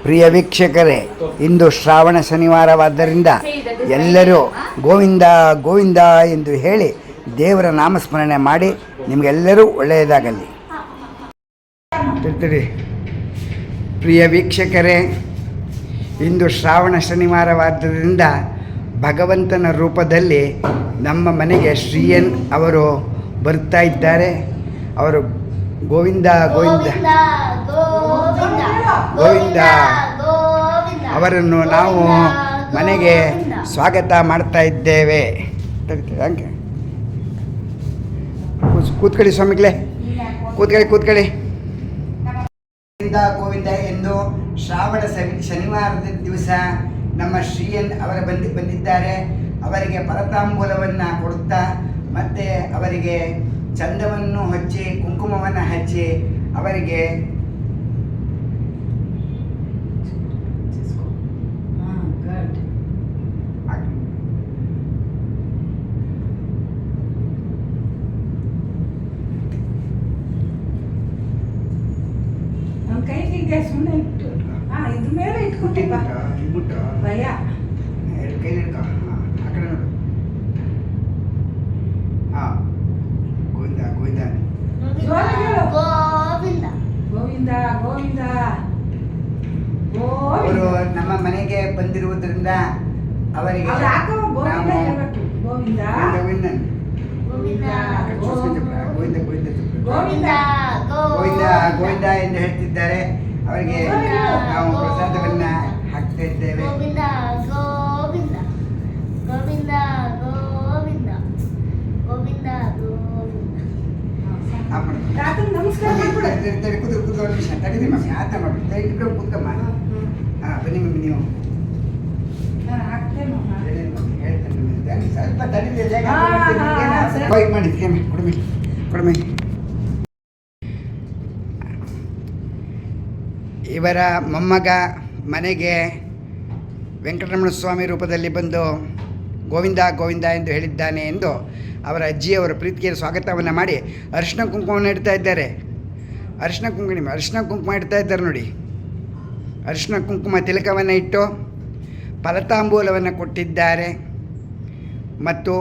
ಪ್ರಿಯ ವೀಕ್ಷಕರೇ, ಇಂದು ಶ್ರಾವಣ ಶನಿವಾರವಾದ್ದರಿಂದ ಎಲ್ಲರೂ ಗೋವಿಂದ ಗೋವಿಂದ ಎಂದು ಹೇಳಿ ದೇವರ ನಾಮಸ್ಮರಣೆ ಮಾಡಿ ನಿಮಗೆಲ್ಲರೂ ಒಳ್ಳೆಯದಾಗಲಿ. ಪ್ರಿಯ ವೀಕ್ಷಕರೇ, ಇಂದು ಶ್ರಾವಣ ಶನಿವಾರವಾದ್ದರಿಂದ ಭಗವಂತನ ರೂಪದಲ್ಲಿ ನಮ್ಮ ಮನೆಗೆ ಶ್ರೀಯನ್ ಅವರು ಬರ್ತಾ ಇದ್ದಾರೆ. ಅವರು ಗೋವಿಂದ ಗೋವಿಂದ ಗೋವಿಂದ ಅವರನ್ನು ನಾವು ಮನೆಗೆ ಸ್ವಾಗತ ಮಾಡ್ತಾ ಇದ್ದೇವೆ. ಕೂತ್ಕೊಳ್ಳಿ ಸ್ವಾಮಿಗಳೇ, ಕೂತ್ಕೊಳ್ಳಿ. ಗೋವಿಂದ ಗೋವಿಂದ ಎಂದು ಶ್ರಾವಣ ಶನಿವಾರದ ದಿವಸ ನಮ್ಮ ಶ್ರೀಯನ್ ಅವರ ಬಂದಿದ್ದಾರೆ. ಅವರಿಗೆ ಪರತಾಂಬೂಲವನ್ನು ಕೊಡುತ್ತಾ ಮತ್ತು ಅವರಿಗೆ ಚಂದವನ್ನು ಹಚ್ಚಿ ಕುಂಕುಮವನ್ನು ಹಚ್ಚಿ ಅವರಿಗೆ ಕೈಗೆ ಸುಮ್ಮನೆ ಇಟ್ಟು ಇದ್ರ ಮೇಲೆ ಇಟ್ಕೊಟ್ಟಿಪ್ಪ ಭಯ ಕೈ ಹಿಡ್ಕೊ. ಆ ಕಡೆ ನೋಡು. ಹಾಂ, ಗೋವಿಂದ ಗೋವಿಂದ ಗೋವಿಂದ ಗೋವಿಂದ ಗೋವಿಂದ. ಅವರು ನಮ್ಮ ಮನೆಗೆ ಬಂದಿರುವುದರಿಂದ ಅವರಿಗೆ ಗೋವಿಂದ ಗೋವಿಂದ ಎಂದು ಹೇಳ್ತಿದ್ದಾರೆ. ಅವರಿಗೆ ನಾವು ಪ್ರಸಾದವನ್ನು ಹಾಕ್ತಾ ಇದ್ದೇವೆ. ಕೂತ್ಕಮ್ಮ. ಬನ್ನಿ ಮಮ್ಮಿ, ನೀವು ಸ್ವಲ್ಪ ಮಾಡಿ ಕೊಡಮಿ. ಇವರ ಮೊಮ್ಮಗ ಮನೆಗೆ ವೆಂಕಟರಮಣ ಸ್ವಾಮಿ ರೂಪದಲ್ಲಿ ಬಂದು ಗೋವಿಂದ ಗೋವಿಂದ ಎಂದು ಹೇಳಿದ್ದಾನೆ ಎಂದು ಅವರ ಅಜ್ಜಿಯವರ ಪ್ರೀತಿಗೆ ಸ್ವಾಗತವನ್ನು ಮಾಡಿ ಅರಿಶಿನ ಕುಂಕುಮವನ್ನು ಇಡ್ತಾ ಇದ್ದಾರೆ. ಅರಿಶಿನ ಕುಂಕುಮ ಇಡ್ತಾ ಇದ್ದಾರೆ ನೋಡಿ. ಅರಿಶಿನ ಕುಂಕುಮ ತಿಲಕವನ್ನು ಇಟ್ಟು ಫಲತಾಂಬೂಲವನ್ನು ಕೊಟ್ಟಿದ್ದಾರೆ. ಮತ್ತು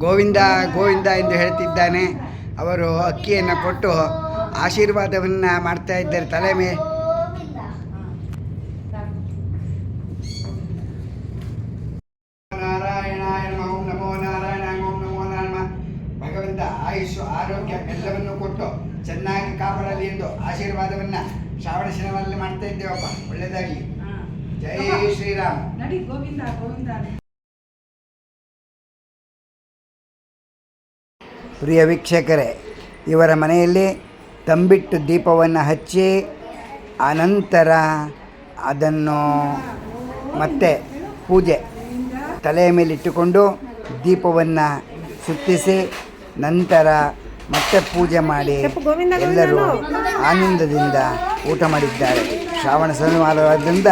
ಗೋವಿಂದ ಗೋವಿಂದ ಎಂದು ಹೇಳ್ತಿದ್ದಾನೆ. ಅವರು ಅಕ್ಕಿಯನ್ನು ಕೊಟ್ಟು ಆಶೀರ್ವಾದವನ್ನು ಮಾಡ್ತಾ ಇದ್ದಾರೆ ತಲೆ ಮೇಲೆ. ನಾರಾಯಣಾಯ ನಮೋ ನಮೋ ನಾರಾಯಣ ಓಂ ನಮೋ ನಾರಾಯಣ. ಭಗವಂತ ಆಯುಷು ಆರೋಗ್ಯ ಎಲ್ಲವನ್ನು ಕೊಟ್ಟು ಚೆನ್ನಾಗಿ ಕಾಪಾಡಲಿ ಎಂದು ಆಶೀರ್ವಾದವನ್ನು ಶ್ರಾವಣ ಶನಿವಾರದಲ್ಲಿ ಮಾಡ್ತಾ ಇದ್ದೇವಪ್ಪ. ಒಳ್ಳೆಯದಾಗಲಿ. ಜೈ ಶ್ರೀರಾಮ್. ಗೋವಿಂದ ಗೋವಿಂದ. ಪ್ರಿಯ ವೀಕ್ಷಕರೇ, ಇವರ ಮನೆಯಲ್ಲಿ ತಂಬಿಟ್ಟು ದೀಪವನ್ನು ಹಚ್ಚಿ ಅನಂತರ ಅದನ್ನು ಮತ್ತೆ ಪೂಜೆ ತಲೆಯ ಮೇಲೆ ಇಟ್ಟುಕೊಂಡು ದೀಪವನ್ನು ಸುತ್ತಿಸಿ ನಂತರ ಮತ್ತೆ ಪೂಜೆ ಮಾಡಿ ಎಲ್ಲರೂ ಆನಂದದಿಂದ ಊಟ ಮಾಡಿದ್ದಾರೆ. ಶ್ರಾವಣ ಶನಿವಾರದಿಂದ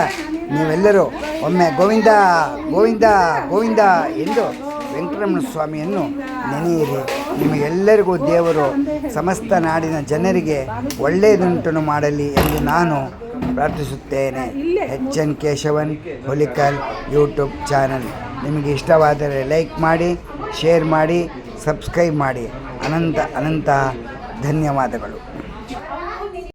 ನೀವೆಲ್ಲರೂ ಒಮ್ಮೆ ಗೋವಿಂದ ಗೋವಿಂದ ಗೋವಿಂದ ಎಂದು ವೆಂಕಟರಮಣ ಸ್ವಾಮಿಯನ್ನು ನೆನೆಯಿರಿ. ನಿಮಗೆಲ್ಲರಿಗೂ ದೇವರು ಸಮಸ್ತ ನಾಡಿನ ಜನರಿಗೆ ಒಳ್ಳೆಯದುಂಟು ಮಾಡಲಿ ಎಂದು ನಾನು ಪ್ರಾರ್ಥಿಸುತ್ತೇನೆ. HN Keshavan Hulikal YouTube channel ನಿಮಗೆ ಇಷ್ಟವಾದರೆ ಲೈಕ್ ಮಾಡಿ, ಶೇರ್ ಮಾಡಿ, ಸಬ್ಸ್ಕ್ರೈಬ್ ಮಾಡಿ. ಅನಂತ ಧನ್ಯವಾದಗಳು.